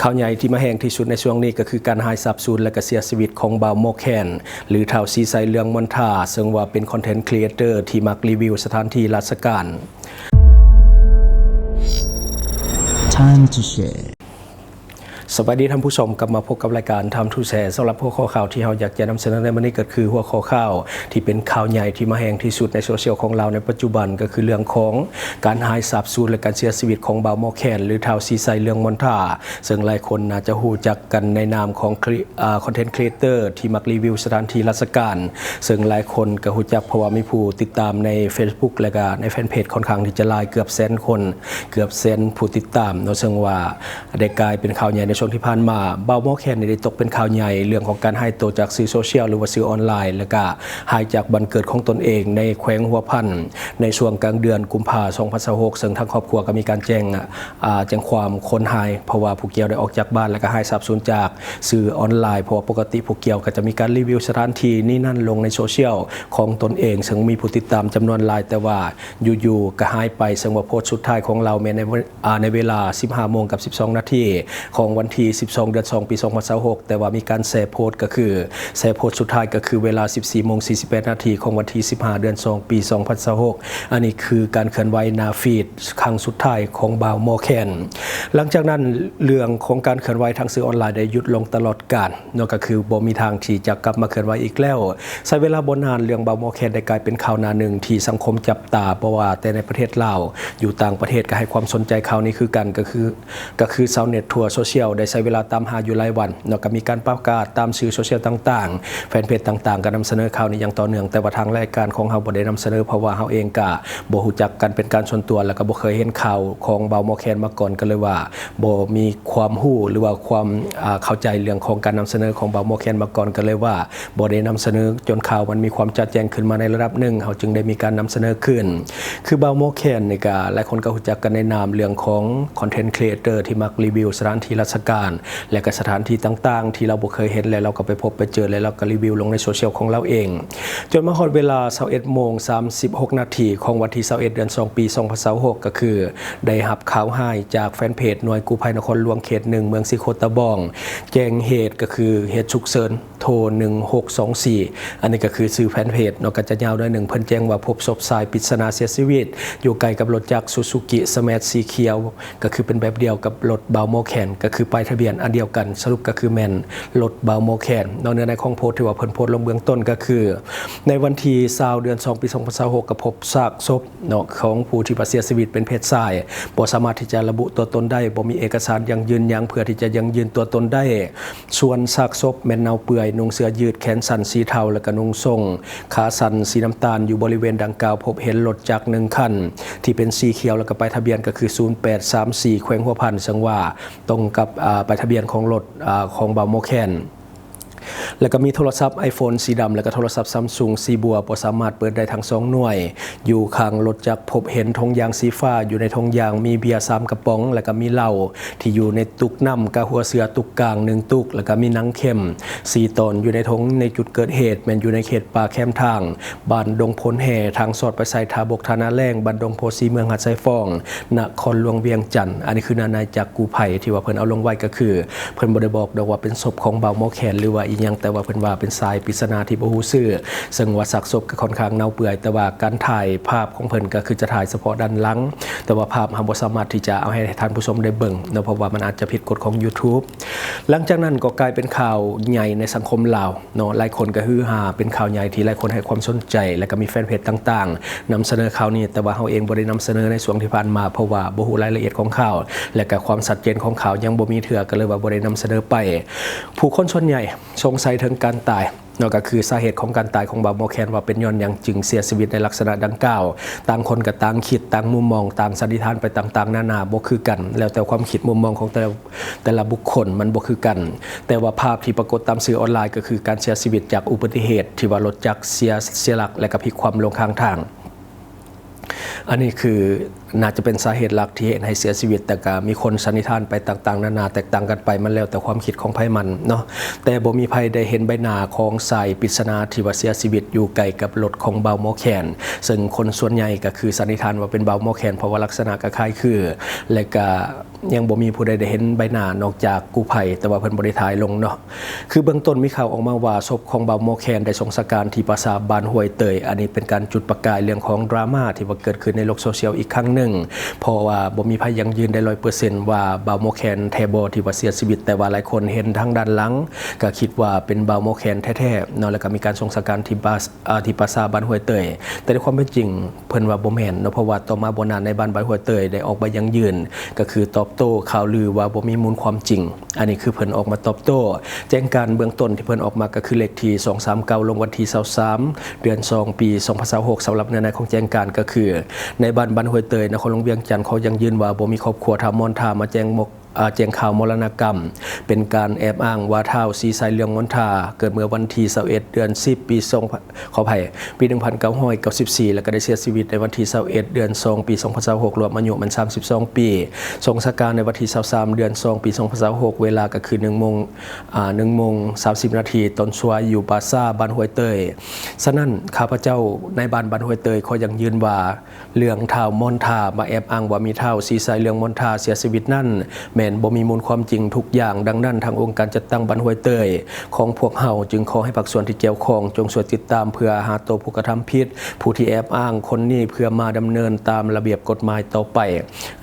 ข่าวใหญ่ที่มาแห้งที่สุดในช่วงนี้ก็คือการหายสาบสูญและก็เสียชีวิตของบ่าวโมแคนหรือเฒ่าซีไซเลืองมนทาซึ่งว่าเป็นคอนเทนต์ครีเอเตอร์ที่มักรีวิวสถานที่ราชการ Time to shareสวัสดีท่านผู้ชมกลับมาพบกับรายการทำทูแชร์สำหรับหัวข้อข่าวที่เราอยากจะนำเสนอในวันนี้ก็คือหัวข้อข่าวที่เป็นข่าวใหญ่ที่มาแห้งที่สุดในโซเชียลของเราในปัจจุบันก็คือเรื่องของการหายสาบสูญและการเสียชีวิตของบ่าวโมแคนหรือเฒ่าซีไซเลืองมนทาซึ่งหลายคนน่าจะรู้จักกันในนามของคอนเทนต์ครีเอเตอร์ที่มักรีวิวสถานที่ราชการซึ่งหลายคนก็รู้จักเพราะว่ามีผู้ติดตามใน Facebook และก็ในแฟนเพจค่อนข้างที่จะหลายเกือบแสนคนเกือบแสนผู้ติดตามซึ่งว่าได้กลายเป็นข่าวใหญ่ในช่วงที่ผ่านมาบ่าวโมแคนได้ตกเป็นข่าวใหญ่เรื่องของการหายตัวจากสื่อโซเชียลหรือว่าสื่อออนไลน์แล้วก็หายจากบ้านเกิดของตนเองในแขวงหัวพันในช่วงกลางเดือนกุมภาพันธ์ 2026ซึ่งทางครอบครัวก็มีการแจ้งความคนหายเพราะว่าผู้เกี่ยวได้ออกจากบ้านแล้วก็หายสาบสูญจากสื่อออนไลน์เพราะปกติผู้เกี่ยวก็จะมีการรีวิวสถานที่นี่นั่นลงในโซเชียลของตนเองซึ่งมีผู้ติดตามจำนวนหลายแต่ว่าอยู่ๆก็หายไปซึ่งว่าโพสต์สุดท้ายของเราในเวลา 15:12 นาทีของวันที่ 12 เดือน 2 ปี 2026แต่ว่ามีการแชร์โพสต์ก็คือแชร์โพสต์สุดท้ายก็คือเวลา 14:48 นาทีของวันที่ 15 เดือน 2 ปี 2026อันนี้คือการเคลื่อนไหวหน้าฟีดครั้งสุดท้ายของบ่าวโมแคนหลังจากนั้นเรื่องของการเคลื่อนไหวทางสื่อออนไลน์ได้หยุดลงตลอดกาลนั่นก็คือบ่มีทางที่จะกลับมาเคลื่อนไหวอีกแล้วใช้เวลาบ่นานเรื่องบ่าวโมแคนได้กลายเป็นข่าวหน้าหนึ่งที่สังคมจับตาเพราะว่าแต่ในประเทศลาวอยู่ต่างประเทศก็ให้ความสนใจข่าวนี้คือกันก็คือชาวเน็ตทั่วโซเชียลได้ใช้เวลาตามหาอยู่หลายวันแล้วก็มีการประกาศตามสื่อโซเชียลต่างๆแฟนเพจต่างๆก็นำเสนอข่าวนี้อย่างต่อเนื่องแต่ว่าทางรายการของเฮาบ่ได้นำเสนอเพราะว่าเฮาเองก็บ่รู้จักกันเป็นการส่วนตัวแล้วก็บ่เคยเห็นข่าวของบ่าวโมแคนมาก่อนก็เลยว่าบ่มีความรู้หรือว่าความเข้าใจเรื่องของการนำเสนอของบ่าวโมแคนมาก่อนก็เลยว่าบ่ได้นำเสนอจนข่าวมันมีความชัดแจ้งขึ้นมาในระดับหนึ่งเฮาจึงได้มีการนำเสนอขึ้นคือบ่าวโมแคนนี่ก็หลายคนก็รู้จักกันในนามเรื่องของคอนเทนต์ครีเอเตอร์ที่มักรีวิวสถานที่ราชการและก็สถานที่ต่างๆที่เราบ่เคยเห็นแล้วเราก็ไปพบไปเจอแล้วเราก็รีวิวลงในโซเชียลของเราเองจนมาฮอดเวลา 21:36 นาทีของวันที่ 21 เดือน 2 ปี 2026ก็คือได้รับข่าวหายจากแฟนเพจหน่วยกู้ภัยนครหลวงเขต 1 เมืองสิโคตะบองแจ้งเหตุก็คือเหตุฉุกเฉินโทร 1624อันนี้ก็คือชื่อแฟนเพจเนาะก็จะยาวหน่อยหนึ่งเพิ่นแจ้งว่าพบศพชายปริศนาเสียชีวิตอยู่ใกล้กับรถจักรซูซูกิสแมทสีเขียวก็คือเป็นแบบเดียวกับรถบ่าวโมแคนก็คือป้ายทะเบียนอันเดียวกันสรุปก็คือแม่นรถบ่าวโมแคนเนื้อในของโพสต์ที่ว่าเพิ่นโพสต์ลงเบื้องต้นก็คือในวันที่20 เดือน 2 ปี 2026ก็พบซากศพเนาะของผู้ที่เสียชีวิตเป็นเพศชายบ่สามารถที่จะระบุตัวตนได้บ่มีเอกสารยังยืนยันเพื่อที่จะยังยืนตัวตนได้ส่วนซากศพแม่นเน่าเปื่อยนุ่งเสื้อยืดแขนสั้นสีเทาและก็นุ่งทรงขาสั้นสีน้ำตาลอยู่บริเวณดังกล่าวพบเห็นรถจักร1คันที่เป็นสีเขียวแล้วก็ป้ายทะเบียนก็คือ0834แขวงหัวพันซึ่งว่าตรงกับป้ายทะเบียนของรถของบ่าวโมแคนแล้วก็มีโทรศัพท์ iPhone สีดำแล้วก็โทรศัพท์ Samsung สีบัวบ่สามารถเปิดได้ทั้ง2หน่วยอยู่ข้างรถจักรพบเห็นธงยางสีฟ้าอยู่ในธงยางมีเบียร์3กระป๋องแล้วก็มีเหล้าที่อยู่ในตุกน้ำกะหัวเสือตุกกลาง1ตุกแล้วก็มีหนังเข็ม4ตนอยู่ในธงในจุดเกิดเหตุแม่นอยู่ในเขตป่าแคมทางบ้านดงพลแห่ทางสอดไปใส่ทาบกธนาแรงบ้านดงโพสีเมืองหัดไซฟองนครหลวงเวียงจันทน์อันนี้คือนายจากกู้ภัยที่ว่าเพิ่นเอาลงไว้ก็คือเพิ่นบ่ได้บอกดอกว่าเป็นศพของบ่าวโมแคนหรือว่าอีหยังแต่ว่าเพิ่นว่าเป็นทรายปริศนาที่บ่ฮู้ชื่อซึ่งว่าซากศพก็ค่อนข้างเน่าเปื่อยแต่ว่าการถ่ายภาพของเพิ่นก็คือจะถ่ายเฉพาะด้านหลังแต่ว่าภาพเราบ่สามารถที่จะเอาให้ท่านผู้ชมได้เบิ่งเนาะเพราะว่ามันอาจจะผิดกฎของ YouTube หลังจากนั้นก็กลายเป็นข่าวใหญ่ในสังคมลาวเนาะหลายคนก็ฮือฮาเป็นข่าวใหญ่ที่หลายคนให้ความสนใจและก็มีแฟนเพจต่างๆนำเสนอข่าวนี้แต่ว่าเฮาเองบ่ได้นำเสนอในช่วงที่ผ่านมาเพราะว่าบ่ฮู้รายละเอียดของข่าวและก็ความชัดเจนของข่าวยังบ่มีเทื่อก็เลยว่าบ่ได้นำเสนอไปผู้คนส่วนใหญ่สงสัยถึงการตายนั่นก็คือสาเหตุของการตายของบ่าวโมแคนว่าเป็นย้อนหยังจึงเสียชีวิตในลักษณะดังกล่าวต่างคนก็ต่างคิดต่างมุมมองต่างสันนิษฐานไปต่างๆนานาบ่คือกันแล้วแต่ความคิดมุมมองของแต่ละบุคคลมันบ่คือกันแต่ว่าภาพที่ปรากฏตามสื่อออนไลน์ก็คือการเสียชีวิตจากอุบัติเหตุที่ว่ารถจักรเสียหลักและก็พลิกคว่ำลงข้างทางอันนี้คือ น่าจะเป็นสาเหตุหลักที่เห็นให้เสียชีวิตแต่ก็มีคนสันนิษฐานไปต่างๆนานาแตกต่างกันไปมันแล้วแต่ความคิดของไผมันเนาะแต่บ่มีไผได้เห็นใบหน้าของชายปริศนาที่ว่าเสียชีวิตอยู่ใกล้กับรถของเบาหมอแคนซึ่งคนส่วนใหญ่ก็คือสันนิษฐานว่าเป็นเบาหมอแคนเพราะว่าลักษณะคล้ายคือและก็ยังบ่มีผู้ใดได้เห็นใบหน้านอกจากกู้ภัยแต่ว่าเพิ่นบ่ได้ถ่ายลงเนาะคือเบื้องต้นมีข่าวออกมาว่าศพของเบาหมอแคนได้ส่งสการที่ปราสาทบ้านห้วยเตยอันนี้เป็นการจุดประกายเรื่องของดราม่าที่ว่าเกิดขึ้นในโลกโซเชียลอีกครั้งหนึ่งเพราะว่าบ่มีไผยังยืนได้ 100% ว่าเบาหมอแคนแท้บ่ที่ว่าเสียชีวิตแต่ว่าหลายคนเห็นทางด้านหลังก็คิดว่าเป็นเบาหมอแคนแท้ๆเนาะแล้วก็มีการส่งสการที่ปราสาทบ้านห้วยเตยแต่ในความเป็นจริงเพิ่นว่าบ่แม่นเนาะเพราะว่าต่อมาบ่นานในบ้านห้วยเตยได้ออกมายังยืนก็คือตอบโต้ข่าวลือว่าบ่มีมูลความจริงอันนี้คือเพิ่นออกมาตอบโต้แจ้งการเบื้องต้นที่เพิ่นออกมาก็คือเลขที่239ลงวันที่23เดือน2ปี2026สำหรับเนื้อในของแจ้งการก็คือในบ้านห้วยเตยนครหลวงเวียงจันทน์เขายังยืนว่าบ่มีครอบครัวทามอนทามาแจ้งข่าวมรณกรรมเป็นการแอบอ้างว่าท้าวศรีไสเรืองมณฑาเกิดเมื่อวันที่21เดือน10ปีปี1994แล้วก็ได้เสียชีวิตในวันที่21เดือน2ปี2026รวมอายุมัน32ปีทรงสการในวันที่23เดือน2ปี2026เวลาก็คือ1 โมง 30 นาทีตอนช่วงอยู่ปราสาทบ้านห้วยเตยฉะนั้นข้าพเจ้าในบ้านห้วยเตยเขายังยืนว่าเรื่องท้าวมณฑามาแอบอ้างว่ามีท้าวศรีไสเรืองมณฑาเสียชีวิตนั่นแม่นบ่มีมูลความจริงทุกอย่างดังนั้นทางองค์การจัดตั้งบ้านห้วยเตยของพวกเฮาจึงขอให้ภาคส่วนที่เกี่ยวข้องจงช่วยติดตามเพื่อหาตัวผู้กระทำผิดผู้ที่แอบอ้างคนนี้เพื่อมาดำเนินตามระเบียบกฎหมายต่อไป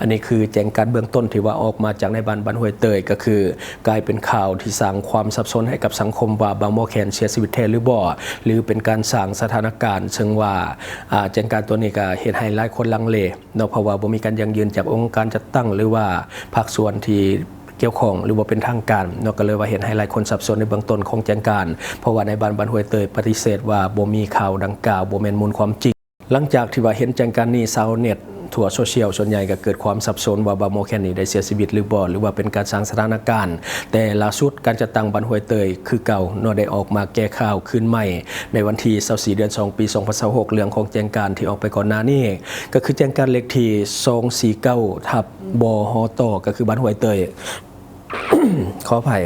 อันนี้คือแจ้งการเบื้องต้นที่ว่าออกมาจากในบ้านห้วยเตยก็คือกลายเป็นข่าวที่สร้างความสับสนให้กับสังคมว่าเบาหมอแคนเสียชีวิตแท้หรือบ่หรือเป็นการสร้างสถานการณ์ซึ่งว่าแจ้งการตัวนี้ก็เฮ็ดให้หลายคนลังเลเนาะเพราะว่าบ่มีการยั่งยืนจากองค์การจัดตั้งหรือว่าภาคส่วนที่เกี่ยวข้องหรือว่าเป็นทางการเนาะก็เลยว่าเห็นให้หลายคนสับสนในเบื้องต้นของแจ้งการเพราะว่าในบ้านห้วยเตยปฏิเสธว่าบ่มีข่าวดังกล่าวบ่แม่นมูลความจริงหลังจากที่ว่าเห็นแจ้งการนี้ชาวเน็ตทั่วโซเชียลส่วนใหญ่ก็เกิดความสับสนว่าเบาหมอแคนนี่ได้เสียชีวิตหรือบ่หรือว่าเป็นการสร้างสถานการณ์แต่ล่าสุดการจัดตั้งบ้านห้วยเตยคือเก่าเนาะได้ออกมาแก้ข่าวคืนใหม่ในวันที่24เดือน2ปี2026เรื่องของแจ้งการที่ออกไปก่อนหน้านี้ก็คือแจ้งการเลขที่249/บหตก็คือบ้านห้วยเตย ขออภัย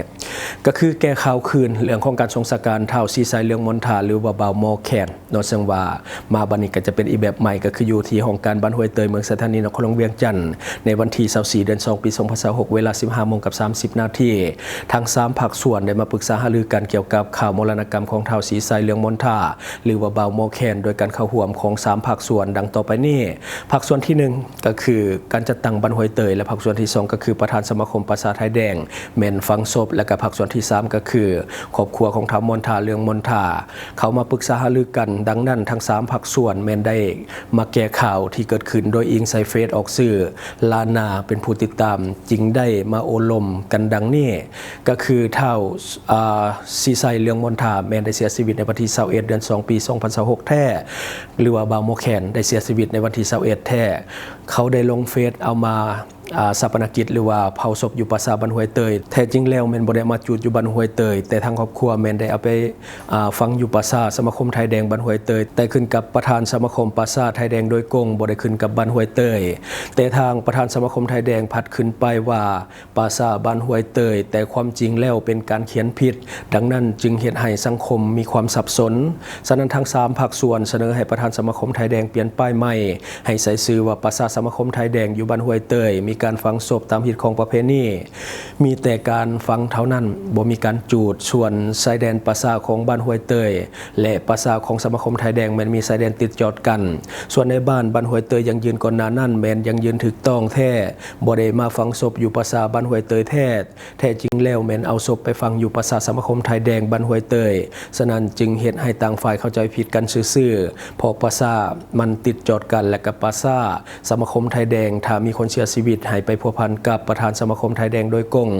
ก็คือแก้ข่าวคืนเรื่องของการทรงสการท้าวศรีไสเรืองมณฑาหรือว่าเบาหมอแคนเนาะซึ่งว่ามาบัดนี้ก็จะเป็นอีแบบใหม่ก็คืออยู่ที่ห้องการบ้านห้วยเตยเมืองสถานีนครหลวงเวียงจันทน์ในวันที่24เดือน2ปี2026เวลา 15:30 นาทีทั้ง3ภาคส่วนได้มาปรึกษาหารือกันเกี่ยวกับข่าวมรณกรรมของท้าวศรีไสเรืองมณฑาหรือว่าเบาหมอแคนโดยการเข้าร่วมของ3ภาคส่วนดังต่อไปนี้ภาคส่วนที่1ก็คือการจัดตั้งบ้านห้วยเตยและภาคส่วนที่2ก็คือประธานสมาคมภาษาไทยแดงแม่นฝังศพและก็ภาคส่วนที่3ก็คือครอบครัวของท้าวมณฑาเรืองมณฑาเขามาปรึกษาหารือกันดังนั้นทั้ง3ภาคส่วนแม่นได้มาแก้ข่าวที่เกิดขึ้นโดยอิงใส่เฟซออกสื่อลานาเป็นผู้ติดตามจึงได้มาโอลมกันดังนี้ก็คือท้าวศรีไสเรืองมณฑาแม่นได้เสียชีวิตในวันที่21เดือน2ปี2026แท้หรือว่าเบาหมอแคนได้เสียชีวิตในวันที่21แท้เขาได้ลงเฟซเอามาศาปนกิจหรือว่าเผาศพอยู่ปราสาทบ้านห้วยเตยแท้จริงแล้วแม่นบ่ได้มาจุดอยู่บ้านห้วยเตยแต่ทางครอบครัวแม่นได้เอาไปฝังอยู่ปราสาทสมาคมไทยแดงบ้านห้วยเตยแต่ขึ้นกับประธานสมาคมปราสาทไทยแดงโดยกงบ่ได้ขึ้นกับบ้านห้วยเตยแต่ทางประธานสมาคมไทยแดงพัดขึ้นไปว่าปราสาทบ้านห้วยเตยแต่ความจริงแล้วเป็นการเขียนผิดดังนั้นจึงเฮ็ดให้สังคมมีความสับสนฉะนั้นทั้ง3ภาคส่วนเสนอให้ประธานสมาคมไทยแดงเปลี่ยนป้ายใหม่ให้ใส่ชื่อว่าปราสาทสมาคมไทยแดงอยู่บ้านห้วยเตยมีการฝังศพตามพิธีของประเพณีมีแต่การฝังเท่านั้นบ่มีการจูดส่วนชายแดนปราสาทของบ้านห้วยเตยและปราสาทของสมาคมไทยแดงมันมีชายแดนติดจอดกันส่วนในบ้านห้วยเตยยังยืนก่อนหน้านั้นแม่นยังยืนถูกต้องแท้บ่ได้มาฝังศพอยู่ปราสาทบ้านห้วยเตยแท้จริงแล้วแม่นเอาศพไปฝังอยู่ปราสาทสมาคมไทยแดงบ้านห้วยเตยฉะนั้นจึงเฮ็ดให้ต่างฝ่ายเข้าใจผิดกันซื่อๆเพราะปราสาทมันติดจอดกันและกับปราสาทสมาคมไทยแดงถ้ามีคนเสียชีวิต ให้ไปพัวพันกับประธานสมาคมไทยแดงโดยกง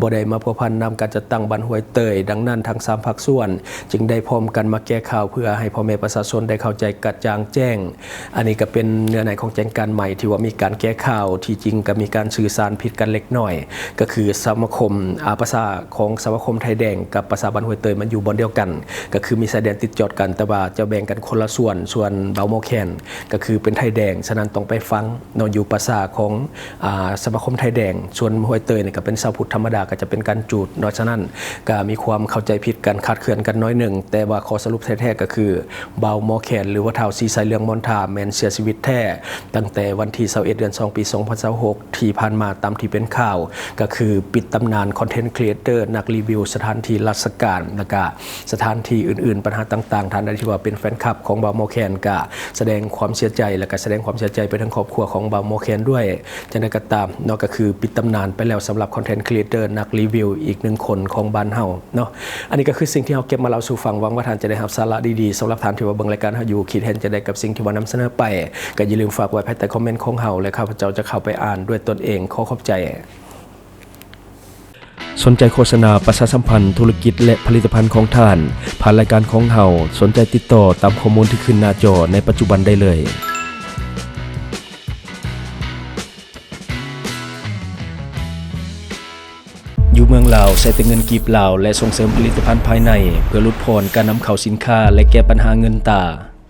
บ่ได้มาพัวพันนำการจัดตั้งบ้านห้วยเตยดังนั้นทั้ง3ภาคส่วนจึงได้พร้อมกันมาแก้ข่าวเพื่อให้พ่อแม่ประชาชนได้เข้าใจกระจ่างแจ้งอันนี้ก็เป็นเนื้อในของแจ้งการใหม่ที่ว่ามีการแก้ข่าวที่จริงก็มีการสื่อสารผิดกันเล็กน้อยก็คือสมาคมภาษาของสมาคมไทยแดงกับภาษาบ้านห้วยเตยมันอยู่บนเดียวกันก็คือมีสายแดนติดจอดกันแต่ว่าจะแบ่งกันคนละส่วนเบาโมแคนก็คือเป็นไทยแดงฉะนั้นต้องไปฟังนอนอยู่ภาษาของสมาคมไทยแดงส่วนห้วยเตยเนี่ยก็เป็นชาวพุทธธรรมดาก็จะเป็นการจูดเนาะฉะนั้นก็มีความเข้าใจผิดกันคาดเคลื่อนกันน้อยหนึ่งแต่ว่าข้อสรุปแท้ๆก็คือเบาโมแคนหรือว่าเท้าซีไซเรืองมอนทาแมนเสียชีวิตแท้ตั้งแต่วันที่21เดือน2ปี2026ที่ผ่านมาตามที่เป็นข่าวก็คือปิดตำนานคอนเทนต์ครีเอเตอร์นักรีวิวสถานที่ราชการและก็สถานที่อื่นๆปัญหาต่างๆท่านใดที่ว่าเป็นแฟนคลับของเบาโมแคนก็แสดงความเสียใจและก็แสดงความเสียใจไปทั้งครอบครัวของเบาโมแคนด้วยจังได๋ก็ตามเนาะก็คือปิดตำนานไปแล้วสำหรับคอนเทนต์ครีเอเตอร์นักรีวิวอีก1คนของบ้านเฮาเนาะอันนี้ก็คือสิ่งที่เฮาเก็บมาเล่าสู่ฟังหวังว่าท่านจะได้รับสาระดีๆสำหรับท่านที่ว่าเบิ่งรายการเฮาอยู่คิดเห็นจะได้กับสิ่งที่ว่านำเสนอไปก็อย่าลืมฝากไว้ภายใต้คอมเมนต์ของเฮาและข้าพเจ้าจะเข้าไปอ่านด้วยตนเองขอขอบใจสนใจโฆษณาประชาสัมพันธ์ธุรกิจและผลิตภัณฑ์ของท่านผ่านรายการของเฮาสนใจติดต่อตามข้อมูลที่ขึ้นหน้าจอในปัจจุบันได้เลยอยู่เมืองลาวใช้แต่เงินกีบลาวและส่งเสริมผลิตภัณฑ์ภายในเพื่อลดพรการนำเข้าสินค้าและแก้ปัญหาเงินตา